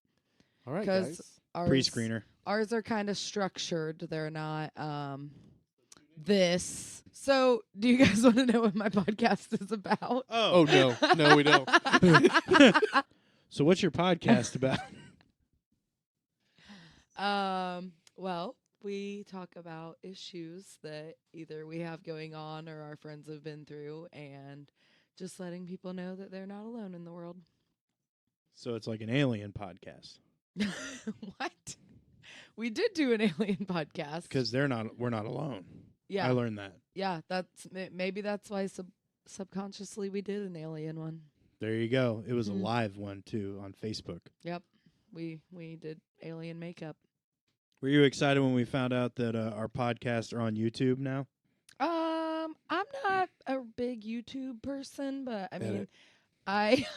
S2: All right,
S5: 'Cause
S2: guys.
S1: Pre-screener.
S5: Ours are kind of structured. They're not this. So, do you guys want to know what my podcast is about?
S2: Oh no, we don't.
S1: So what's your podcast about?
S5: Well, we talk about issues that either we have going on or our friends have been through, and just letting people know that they're not alone in the world.
S1: So it's like an alien podcast
S5: What? We did do an alien podcast.
S1: because we're not alone.
S5: yeah,
S1: I learned that.
S5: yeah, maybe that's why subconsciously we did an alien one.
S1: There you go. It was
S5: Mhm.
S1: a live one too on Facebook.
S5: Yep, we did alien makeup.
S1: Were you excited when we found out that our podcasts are on YouTube now?
S5: I'm not a big YouTube person, but I mean,
S2: Edit.
S5: I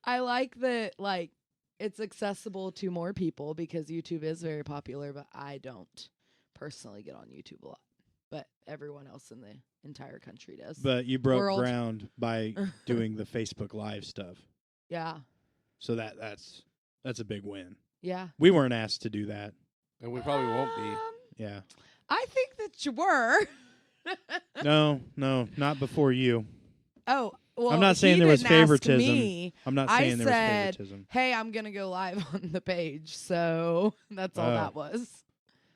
S5: I like that, like, it's accessible to more people because YouTube is very popular, but I don't personally get on YouTube a lot. But everyone else in the entire country does.
S1: But you broke
S5: World.
S1: ground by doing the Facebook Live stuff.
S5: yeah.
S1: So that's a big win.
S5: Yeah.
S1: We weren't asked to do that.
S2: And we probably won't be.
S1: Yeah.
S5: I think that you were.
S1: No, not before you.
S5: Oh, well,
S1: I'm not saying
S5: he
S1: there was
S5: didn't ask
S1: favoritism.
S5: me.
S1: I'm not
S5: I
S1: saying there was
S5: said,
S1: favoritism.
S5: hey, I'm going to go live on the page. So that's all
S1: Oh.
S5: that was.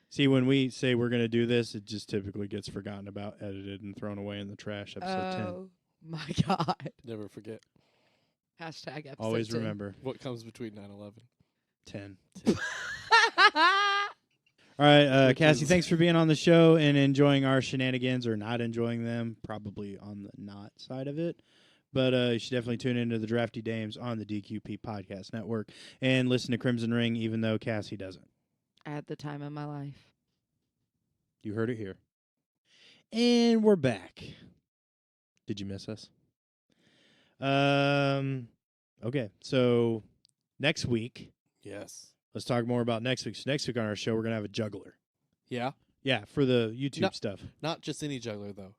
S1: See, when we say we're going to do this, it just typically gets forgotten about, edited, and thrown away in the trash. Episode 10.
S5: Oh, my God.
S2: Never forget
S5: Hashtag episode
S1: Always
S5: 10.
S1: remember
S2: what comes between 9/11.
S1: 10. All right,
S2: Which
S1: Cassie,
S2: is-
S1: thanks for being on the show and enjoying our shenanigans or not enjoying them. Probably on the not side of it. But you should definitely tune into the Drafty Dames on the DQP Podcast Network and listen to Crimson Ring, even though Cassie doesn't.
S5: At the time of my life.
S1: You heard it here. And we're back. Did you miss us? Okay, so next week,
S2: Yes.
S1: let's talk more about next week. So next week on our show, we're going to have a juggler.
S2: Yeah.
S1: Yeah, for the YouTube
S2: No.
S1: stuff.
S2: Not just any juggler though.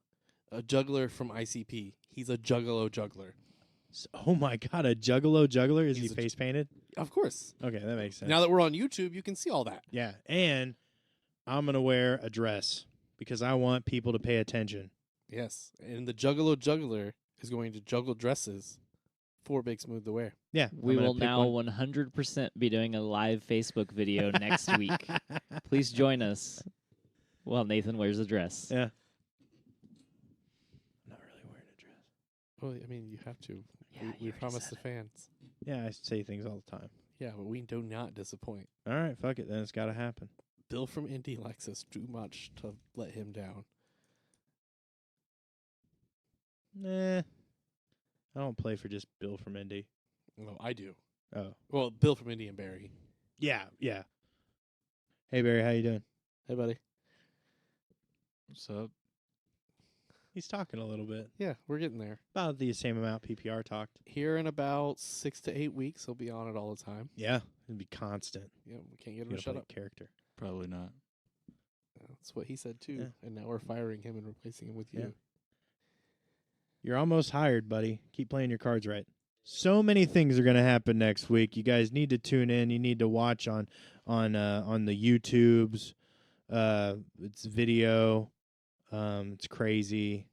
S2: A juggler from ICP. He's a juggalo juggler.
S1: Oh my God, a juggalo juggler? Is
S2: He's
S1: he
S2: a
S1: face painted?
S2: Of course.
S1: Okay, that makes sense.
S2: Now that we're on YouTube, you can see all that.
S1: Yeah, and I'm going to wear a dress because I want people to pay attention.
S2: Yes. And the juggalo juggler is going to juggle dresses for Big Smooth to wear.
S1: Yeah.
S4: We
S1: I'm gonna
S4: will
S1: pick
S4: now
S1: one.
S4: 100% be doing a live Facebook video next week. Please join us. Well, Nathan wears a dress.
S1: Yeah. I'm not really wearing a dress.
S2: Well, I mean, you have to.
S1: Yeah,
S2: we
S1: you already
S2: promise the
S1: said
S2: fans.
S1: Yeah, I say things all the time.
S2: Yeah, but we do not disappoint.
S1: All right, fuck it. Then it's got to happen.
S2: Bill from Indy likes us too much to let him down.
S1: Nah. I don't play for just Bill from Indy.
S2: No, I do.
S1: Oh,
S2: Well, Bill from Indian Barry.
S1: yeah. Hey, Barry, how you doing?
S2: Hey, buddy.
S3: What's up?
S1: He's talking a little bit.
S2: Yeah, we're getting there.
S1: About the same amount PPR talked.
S2: Here in about 6 to 8 weeks, he'll be on it all the time.
S1: Yeah, it'd be constant.
S2: Yeah, we can't get him
S1: You
S2: to
S1: gotta
S2: shut
S1: play
S2: up.
S1: character.
S3: Probably not.
S2: That's what he said too.
S1: Yeah.
S2: And now we're firing him and replacing him with
S1: Yeah.
S2: you.
S1: You're almost hired, buddy. Keep playing your cards right. So many things are going to happen next week. You guys need to tune in. You need to watch on the YouTubes. It's video. It's crazy.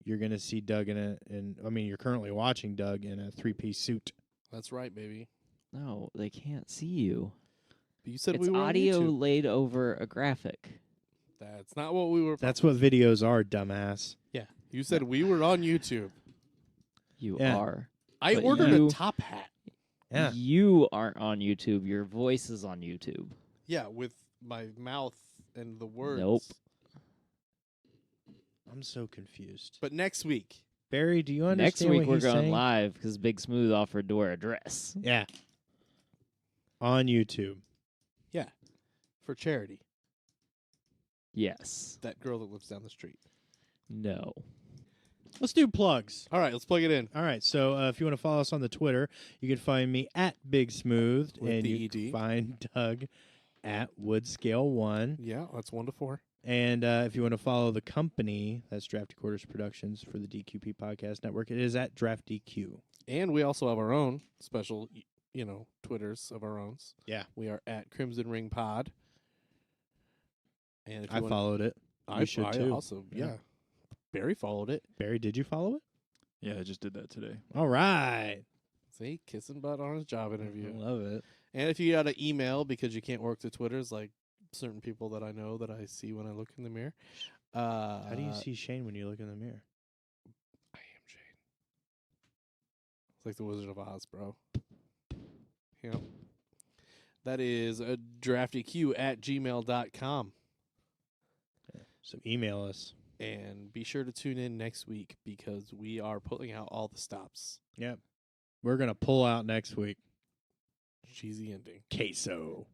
S1: You're going to see Doug you're currently watching Doug in a 3-piece suit.
S2: That's right, baby.
S4: No, they can't see you.
S2: But you said
S4: It's
S2: we were
S4: audio
S2: on YouTube.
S4: laid over a graphic.
S2: That's not what we were.
S1: That's what videos are, dumbass.
S2: Yeah, you said we were on YouTube.
S4: You
S1: Yeah.
S4: are.
S2: I
S4: But
S2: ordered
S4: you-
S2: a top hat.
S1: Yeah.
S4: You aren't on YouTube. Your voice is on YouTube.
S2: Yeah, with my mouth and the words.
S4: Nope.
S1: I'm so confused.
S2: But next week,
S1: Barry, do you understand
S4: Next week
S1: what
S4: we're
S1: he's
S4: going
S1: saying?
S4: live because Big Smooth offered to wear a dress.
S1: Yeah. On YouTube.
S2: for charity,
S4: Yes.
S2: that girl that lives down the street.
S4: No.
S1: Let's do plugs.
S2: All right, let's plug it in.
S1: All right, so if you want to follow us on the Twitter, you can find me at Big Smooth,
S2: With
S1: and
S2: the
S1: you can
S2: ED.
S1: find Doug at Woodscale1.
S2: Yeah, that's 1 to 4.
S1: And if you want to follow the company, that's Drafty Quarters Productions for the DQP Podcast Network. It is at Draft DQ.
S2: And we also have our own special, Twitters of our own.
S1: Yeah.
S2: We are at Crimson Ring Pod. And if you
S1: I
S2: wanna-
S1: followed it.
S2: I
S1: You should too.
S2: also,
S1: Yeah.
S2: yeah. Barry followed it.
S1: Barry, did you follow it?
S3: Yeah, I just did that today.
S1: All right.
S2: See, kissing butt on his job interview.
S1: Love it.
S2: And if you got an email because you can't work the Twitters, like certain people that I know that I see when I look in the mirror.
S1: How do you see Shane when you look in the mirror?
S2: I am Shane. It's like the Wizard of Oz, bro. Yep. That is draftyq@gmail.com.
S1: So email us.
S2: And be sure to tune in next week because we are pulling out all the stops.
S1: Yep. We're going to pull out next week.
S2: Cheesy ending.
S1: Queso.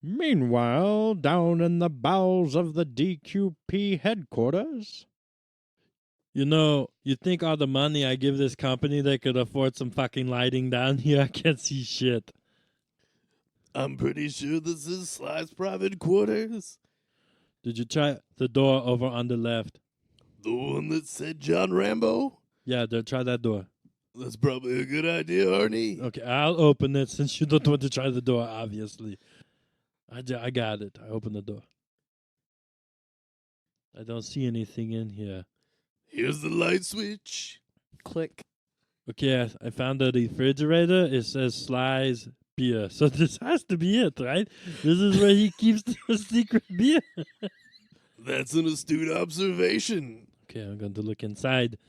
S1: Meanwhile, down in the bowels of the DQP headquarters.
S6: You know, you think all the money I give this company, they could afford some fucking lighting down here? I can't see shit.
S2: I'm pretty sure this is Sly's private quarters.
S6: Did you try the door over on the left?
S2: The one that said John Rambo?
S6: Yeah, try that door.
S2: That's probably a good idea, Arnie.
S6: Okay, I'll open it since you don't want to try the door, obviously. I got it. I opened the door. I don't see anything in here.
S2: Here's the light switch. Click.
S6: Okay, I found the refrigerator. It says Sly's beer. So this has to be it, right? This is where he keeps the secret beer.
S2: That's an astute observation.
S6: Okay, I'm going to look inside.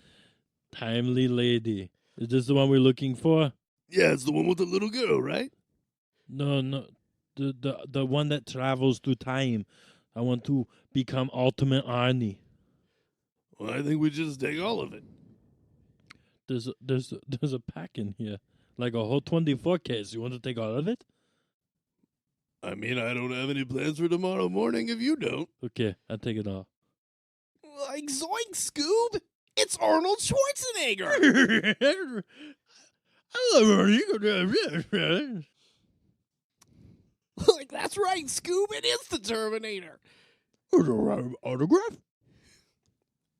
S6: Timely lady. Is this the one we're looking for?
S2: Yeah, it's the one with the little girl, right?
S6: No. The one that travels through time. I want to become Ultimate Arnie.
S2: Well, I think we just take all of it.
S6: There's a pack in here. Like a whole 24 case. You want to take all of it?
S2: I mean, I don't have any plans for tomorrow morning if you don't.
S6: Okay, I'll take it all.
S2: Like Zoink Scoob! It's Arnold Schwarzenegger! Like, that's right, Scoob, it is the Terminator!
S1: Autograph?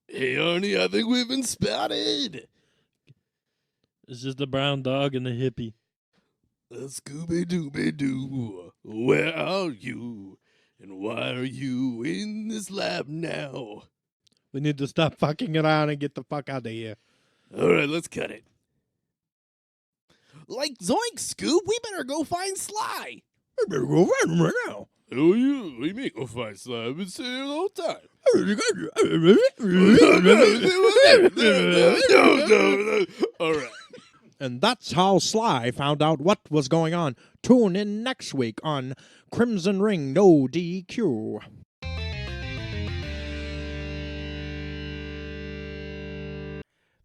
S2: Hey, Arnie, I think we've been spotted!
S6: It's just the brown dog and the hippie.
S2: Scooby-Dooby-Doo, where are you? And why are you in this lab now?
S1: We need to stop fucking around and get the fuck out of here.
S2: All right, let's cut it. Like Zoink, Scoob, we better go find Sly.
S1: I better go find him right now.
S2: Oh, you? We may go find Sly. I've been sitting here the whole time. No. All right.
S1: And that's how Sly found out what was going on. Tune in next week on Crimson Ring No DQ.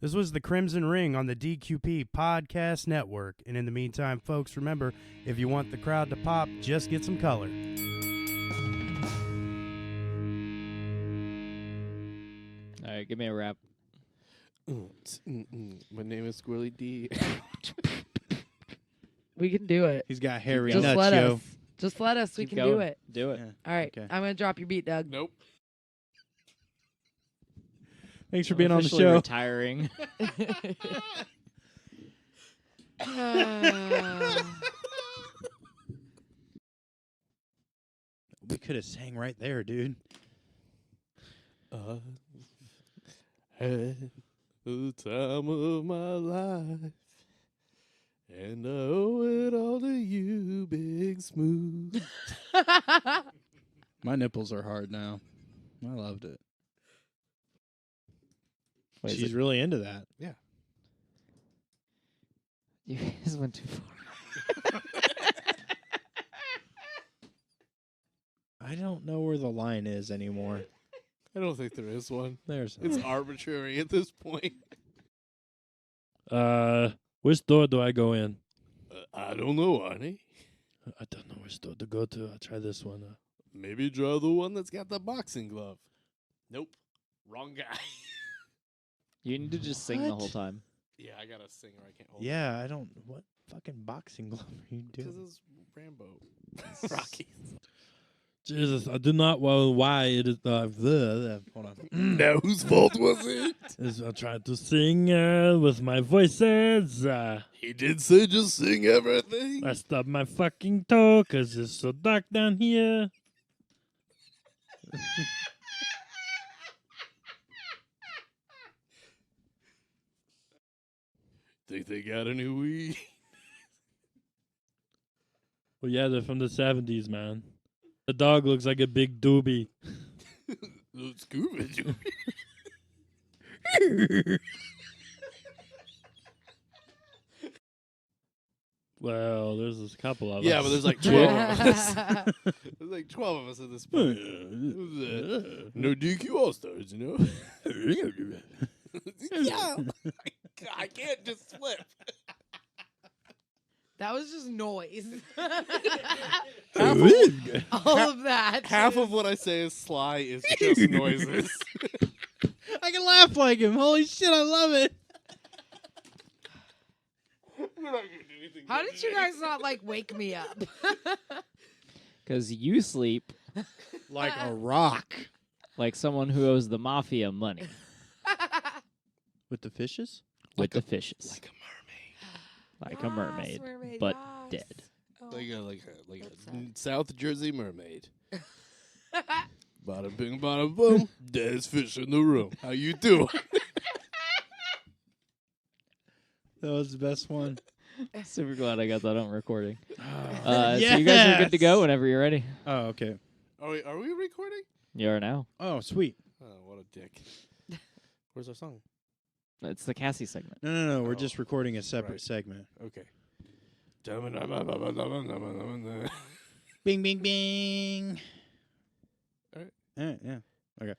S7: This was the Crimson Ring on the DQP Podcast Network. And in the meantime, folks, remember, if you want the crowd to pop, just get some color.
S4: All right, give me a rap.
S2: My name is Squirrely D.
S5: We can do it.
S1: He's got hairy
S5: Just
S1: nuts,
S5: let
S1: yo.
S5: us. Just let us. We
S4: Keep
S5: can do
S4: going.
S5: it.
S4: Do it.
S1: Yeah.
S5: All right.
S1: Okay.
S5: I'm going to drop your beat, Doug.
S2: Nope.
S1: Thanks for
S4: I'm
S1: being on the
S4: officially
S1: show.
S4: Retiring.
S1: We could have sang right there, dude.
S2: Had the time of my life, and I owe it all to you, Big Smooth.
S1: My nipples are hard now. I loved it.
S4: Wait, is
S1: She's
S4: it-
S1: really into that.
S4: You guys went too far.
S1: I don't know where the line is anymore.
S2: I don't think there is one.
S1: There's
S2: It's arbitrary at this point.
S6: Which door do I go in?
S2: I don't know, honey.
S6: I don't know which door to go to. I'll try this one.
S2: Maybe draw the one that's got the boxing glove. Nope. Wrong guy.
S4: You need to just sing the whole
S1: What?
S4: time.
S2: Yeah, I gotta sing or I can't hold
S1: Yeah, I don't. What fucking boxing glove are you
S2: Because
S1: doing?
S2: it's Rambo. Rocky.
S6: Jesus, I do not know why it is.
S1: Hold on.
S2: Now whose fault was it?
S6: I'm trying to sing with my voices.
S2: He did say just sing everything.
S6: I stubbed my fucking toe because it's so dark down here.
S2: Think they got any weed?
S6: Well, yeah, they're from the 70s, man. The dog looks like a big doobie.
S2: Scuba Doo.
S6: Well, there's a couple of us.
S2: Yeah, but there's like 12 of us. There's like 12 of us at this point. No DQ All Stars, you know? Yeah. I can't just flip.
S5: That was just noise.
S2: Half
S5: All of that.
S2: Half of what I say is sly is just noises.
S1: I can laugh like him. Holy shit, I love it.
S5: How did you guys not like wake me up?
S4: Because you sleep
S1: Like a rock.
S4: like someone who owes the mafia money
S1: With the fishes?
S4: with the fishes.
S2: Like a
S4: Like a mermaid, but dead.
S2: like a
S5: That's sad.
S2: South Jersey mermaid. Bada bing, bada boom. There's fish in the room. How you doing?
S1: That was the best one.
S4: Super glad I got that on recording.
S1: Oh.
S4: So you guys are good to go whenever you're ready.
S1: Oh, okay.
S2: Are we recording?
S4: You are now.
S1: Oh, sweet.
S2: Oh, what a dick. Where's our song?
S4: It's the Cassie segment.
S1: No. We're
S2: Oh,
S1: just recording a separate
S2: right.
S1: segment.
S2: Okay.
S1: Bing, bing, bing.
S2: All right.
S1: Yeah. Okay.